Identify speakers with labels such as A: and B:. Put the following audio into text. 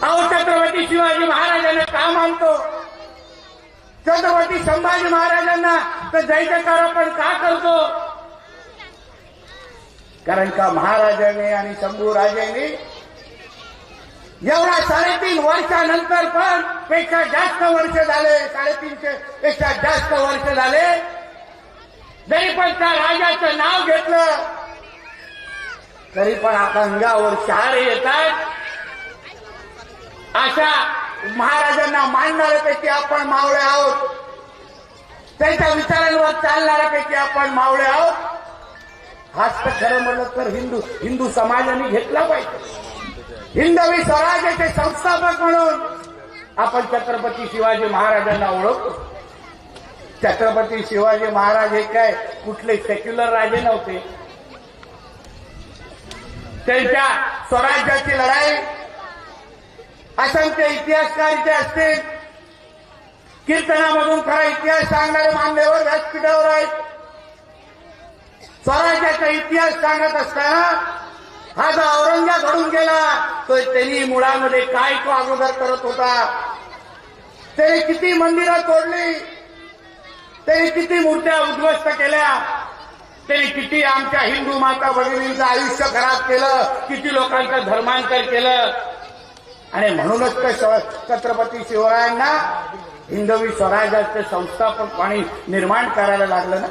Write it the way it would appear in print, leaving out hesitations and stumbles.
A: अहो छत्रपती शिवाजी महाराजांना का मानतो? छत्रपती संभाजी महाराजांना तर जय जयकार आपण का करतो? कारण का महाराजांनी आणि शंभूराजांनी एवढा 3.5 वर्षानंतर पण पेक्षा जास्त वर्ष झाले, 350 पेक्षा जास्त वर्ष झाले, जरी पण त्या राजाचं नाव घेतलं तरी पण आता अंगावर शहारे येतात. अशा महाराजांना मानणाऱ्यापैकी आपण मावळे आहोत, त्यांच्या विचारांवर चालणाऱ्यापैकी आपण मावळे आहोत. हाच तर खरं म्हणलं तर हिंदू समाजाने घेतला पाहिजे. हिंदवी स्वराज्याचे संस्थापक म्हणून आपण छत्रपती शिवाजी महाराजांना ओळखतो. छत्रपती शिवाजी महाराज हे काय कुठले सेक्युलर राजे नव्हते. त्यांच्या स्वराज्याची लढाई असंख्य इतिहासकार इथे असतील, कीर्तनामधून खरा इतिहास सांगणारे मान्यवर व्यासपीठावर आहेत. स्वराज्याचा इतिहास सांगत असताना हा जो औरंगजेब घडून गेला तो त्यांनी मुळामध्ये काय तो अगोदर करत होता, त्याने किती मंदिरं तोडली, त्याने किती मूर्त्या उद्ध्वस्त केल्या, त्याने किती आमच्या हिंदू माता भगिनींचं आयुष्य खराब केलं, किती लोकांचं धर्मांतर केलं. आणि म्हणूनच तर छत्रपती शिवरायांना हिंदवी स्वराज्याचे संस्थापक आणि निर्माण करायला लागलं ना.